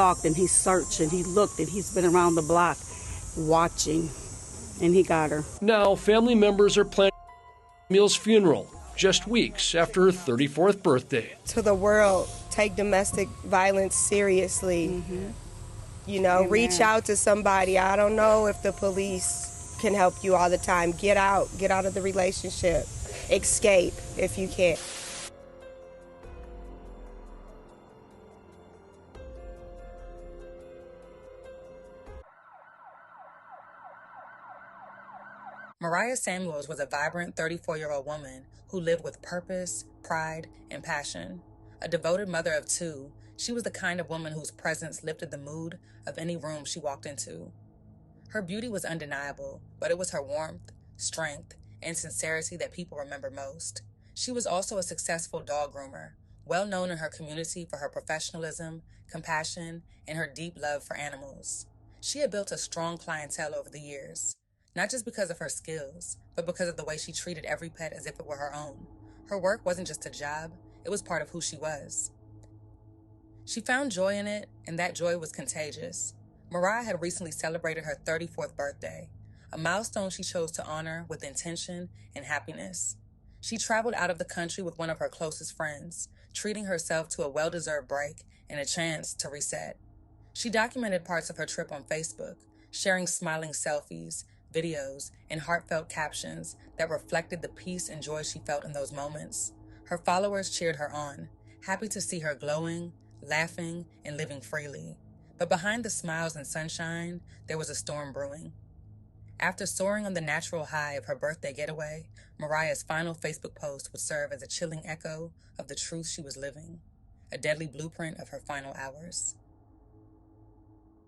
stalked and he searched and he looked and he's been around the block watching, and he got her. Now, family members are planning Camille's funeral just weeks after her 34th birthday. To the world, take domestic violence seriously. You know, Amen. Reach out to somebody. I don't know if the police can help you all the time. Get out of the relationship. Escape if you can. Mariah Samuels was a vibrant 34-year-old woman who lived with purpose, pride, and passion. A devoted mother of two, she was the kind of woman whose presence lifted the mood of any room she walked into. Her beauty was undeniable, but it was her warmth, strength, and sincerity that people remember most. She was also a successful dog groomer, well known in her community for her professionalism, compassion, and her deep love for animals. She had built a strong clientele over the years, not just because of her skills, but because of the way she treated every pet as if it were her own. Her work wasn't just a job, it was part of who she was. She found joy in it, and that joy was contagious. Mariah had recently celebrated her 34th birthday, a milestone she chose to honor with intention and happiness. She traveled out of the country with one of her closest friends, treating herself to a well-deserved break and a chance to reset. She documented parts of her trip on Facebook, sharing smiling selfies, videos, and heartfelt captions that reflected the peace and joy she felt in those moments. Her followers cheered her on, happy to see her glowing, laughing, and living freely. But behind the smiles and sunshine, there was a storm brewing. After soaring on the natural high of her birthday getaway, Mariah's final Facebook post would serve as a chilling echo of the truth she was living, a deadly blueprint of her final hours.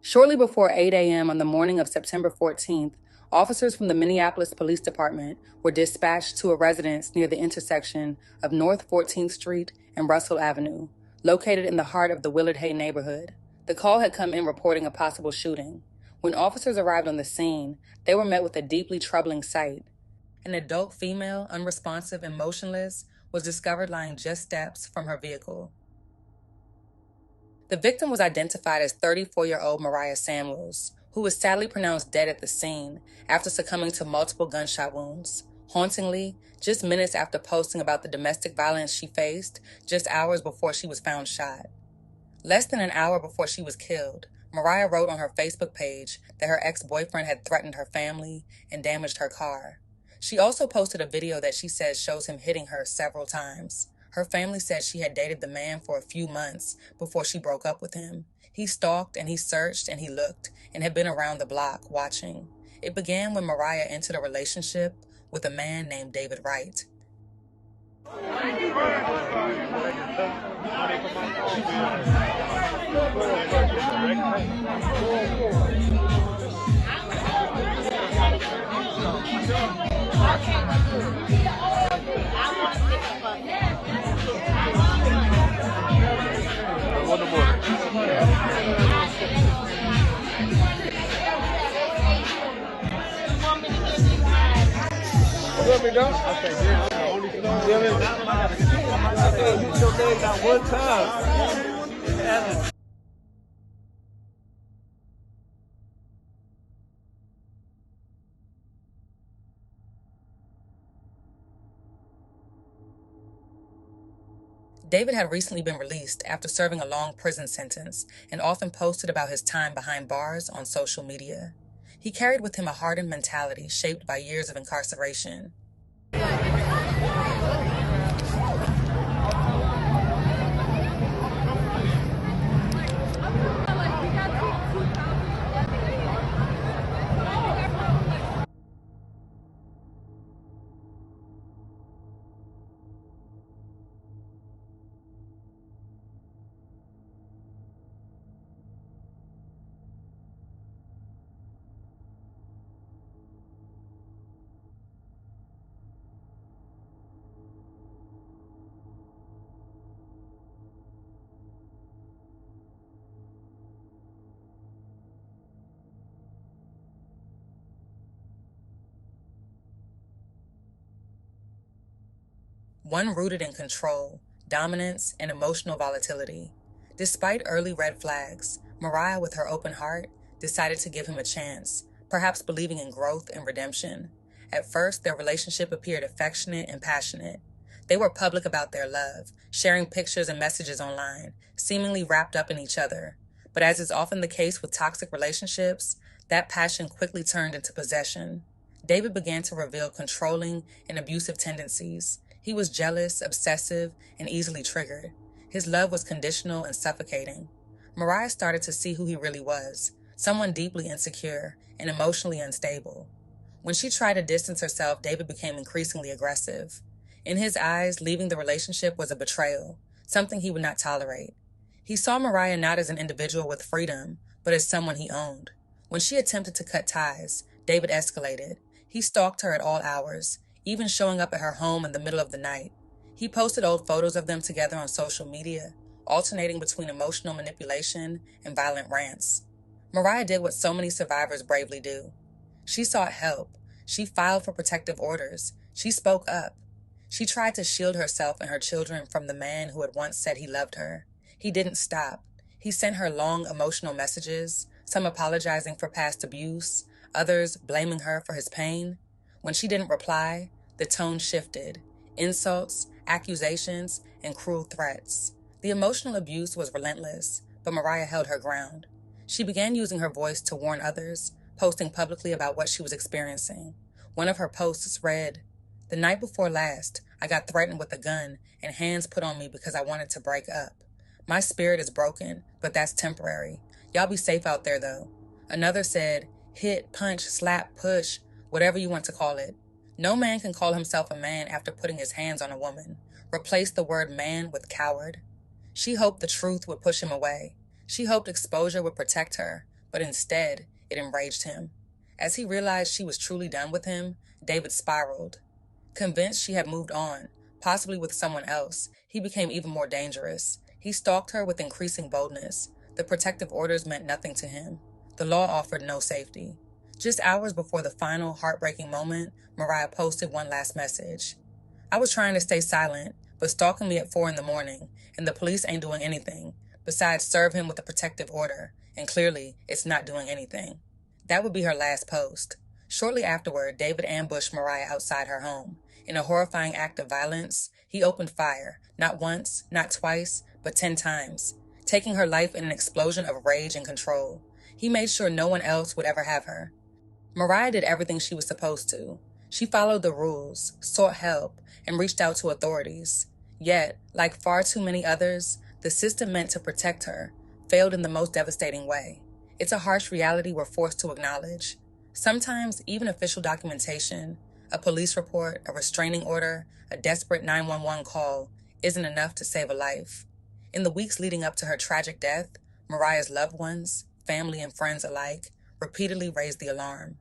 Shortly before 8 a.m. on the morning of September 14th, officers from the Minneapolis Police Department were dispatched to a residence near the intersection of North 14th Street and Russell Avenue, located in the heart of the Willard Hay neighborhood. The call had come in reporting a possible shooting. When officers arrived on the scene, they were met with a deeply troubling sight. An adult female, unresponsive and motionless, was discovered lying just steps from her vehicle. The victim was identified as 34-year-old Mariah Samuels, who was sadly pronounced dead at the scene after succumbing to multiple gunshot wounds. Hauntingly, just minutes after posting about the domestic violence she faced, just hours before she was found shot. Less than an hour before she was killed, Mariah wrote on her Facebook page that her ex-boyfriend had threatened her family and damaged her car. She also posted a video that she says shows him hitting her several times. Her family said she had dated the man for a few months before she broke up with him. He stalked and he searched and he looked and had been around the block watching. It began when Mariah entered a relationship with a man named David Wright. David had recently been released after serving a long prison sentence and often posted about his time behind bars on social media. He carried with him a hardened mentality shaped by years of incarceration. One rooted in control, dominance, and emotional volatility. Despite early red flags, Mariah, with her open heart, decided to give him a chance, perhaps believing in growth and redemption. At first, their relationship appeared affectionate and passionate. They were public about their love, sharing pictures and messages online, seemingly wrapped up in each other. But as is often the case with toxic relationships, that passion quickly turned into possession. David began to reveal controlling and abusive tendencies. He was jealous, obsessive, and easily triggered. His love was conditional and suffocating. Mariah started to see who he really was, someone deeply insecure and emotionally unstable. When she tried to distance herself, David became increasingly aggressive. In his eyes, leaving the relationship was a betrayal, something he would not tolerate. He saw Mariah not as an individual with freedom, but as someone he owned. When she attempted to cut ties, David escalated. He stalked her at all hours, even showing up at her home in the middle of the night. He posted old photos of them together on social media, alternating between emotional manipulation and violent rants. Mariah did what so many survivors bravely do. She sought help. She filed for protective orders. She spoke up. She tried to shield herself and her children from the man who had once said he loved her. He didn't stop. He sent her long, emotional messages, some apologizing for past abuse, others blaming her for his pain. When she didn't reply, the tone shifted. Insults, accusations, and cruel threats. The emotional abuse was relentless, but Mariah held her ground. She began using her voice to warn others, posting publicly about what she was experiencing. One of her posts read, "The night before last, I got threatened with a gun and hands put on me because I wanted to break up. My spirit is broken, but that's temporary. Y'all be safe out there, though." Another said, "Hit, punch, slap, push, whatever you want to call it. No man can call himself a man after putting his hands on a woman. Replace the word man with coward." She hoped the truth would push him away. She hoped exposure would protect her, but instead, it enraged him. As he realized she was truly done with him, David spiraled. Convinced she had moved on, possibly with someone else, he became even more dangerous. He stalked her with increasing boldness. The protective orders meant nothing to him. The law offered no safety. Just hours before the final, heartbreaking moment, Mariah posted one last message. "I was trying to stay silent, but stalking me at 4 a.m, and the police ain't doing anything, besides serve him with a protective order, and clearly, it's not doing anything." That would be her last post. Shortly afterward, David ambushed Mariah outside her home. In a horrifying act of violence, he opened fire, not once, not twice, but 10 times, taking her life in an explosion of rage and control. He made sure no one else would ever have her. Mariah did everything she was supposed to. She followed the rules, sought help, and reached out to authorities. Yet, like far too many others, the system meant to protect her failed in the most devastating way. It's a harsh reality we're forced to acknowledge. Sometimes, even official documentation, a police report, a restraining order, a desperate 911 call, isn't enough to save a life. In the weeks leading up to her tragic death, Mariah's loved ones, family and friends alike, repeatedly raised the alarm.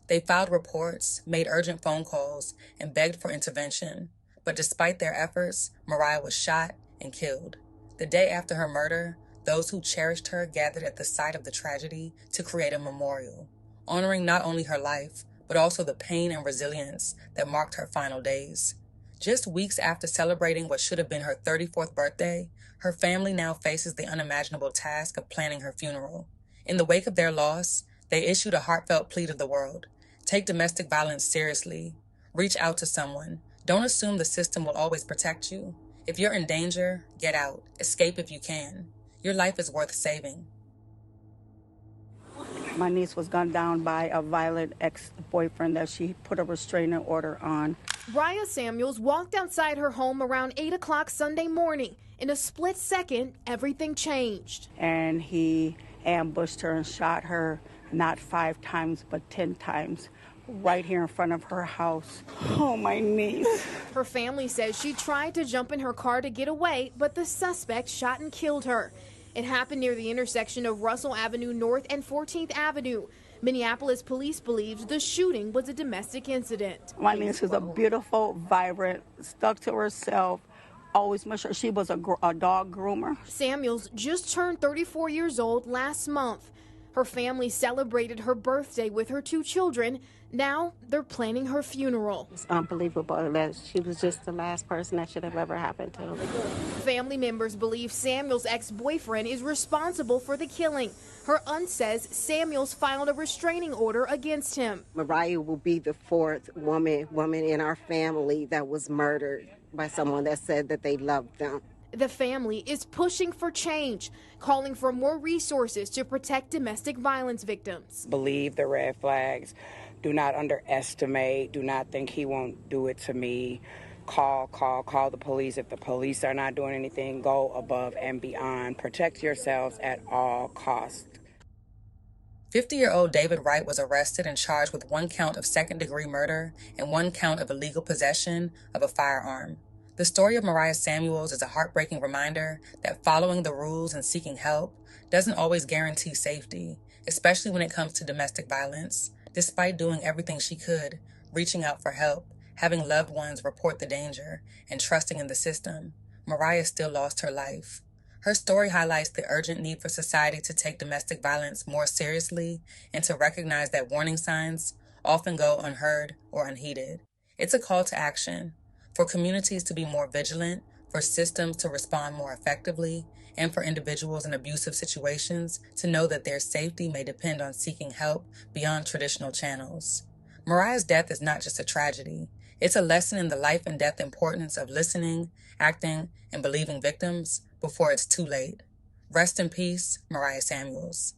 They filed reports, made urgent phone calls, and begged for intervention. But despite their efforts, Mariah was shot and killed. The day after her murder, those who cherished her gathered at the site of the tragedy to create a memorial, honoring not only her life, but also the pain and resilience that marked her final days. Just weeks after celebrating what should have been her 34th birthday, her family now faces the unimaginable task of planning her funeral. In the wake of their loss, they issued a heartfelt plea to the world. Take domestic violence seriously. Reach out to someone. Don't assume the system will always protect you. If you're in danger, get out. Escape if you can. Your life is worth saving. My niece was gunned down by a violent ex-boyfriend that she put a restraining order on. Mariah Samuels walked outside her home around 8 o'clock Sunday morning. In a split second, everything changed. And he ambushed her and shot her not 5 times, but 10 times, right here in front of her house. Oh, my niece. Her family says she tried to jump in her car to get away, but the suspect shot and killed her. It happened near the intersection of Russell Avenue North and 14th Avenue. Minneapolis police believes the shooting was a domestic incident. My niece is a beautiful, vibrant, stuck to herself, always made sure she was a dog groomer. Samuels just turned 34 years old last month. Her family celebrated her birthday with her 2 children. Now they're planning her funeral. It's unbelievable that she was just the last person that should have ever happened to. Family members believe Samuel's ex-boyfriend is responsible for the killing. Her aunt says Samuel's filed a restraining order against him. Mariah will be the fourth woman in our family that was murdered by someone that said that they loved them. The family is pushing for change, calling for more resources to protect domestic violence victims. Believe the red flags. Do not underestimate. Do not think he won't do it to me. Call the police. If the police are not doing anything, go above and beyond. Protect yourselves at all costs. 50-year-old David Wright was arrested and charged with 1 count of second-degree murder and 1 count of illegal possession of a firearm. The story of Mariah Samuels is a heartbreaking reminder that following the rules and seeking help doesn't always guarantee safety, especially when it comes to domestic violence. Despite doing everything she could, reaching out for help, having loved ones report the danger, and trusting in the system, Mariah still lost her life. Her story highlights the urgent need for society to take domestic violence more seriously and to recognize that warning signs often go unheard or unheeded. It's a call to action for communities to be more vigilant, for systems to respond more effectively, and for individuals in abusive situations to know that their safety may depend on seeking help beyond traditional channels. Mariah's death is not just a tragedy. It's a lesson in the life and death importance of listening, acting, and believing victims before it's too late. Rest in peace, Mariah Samuels.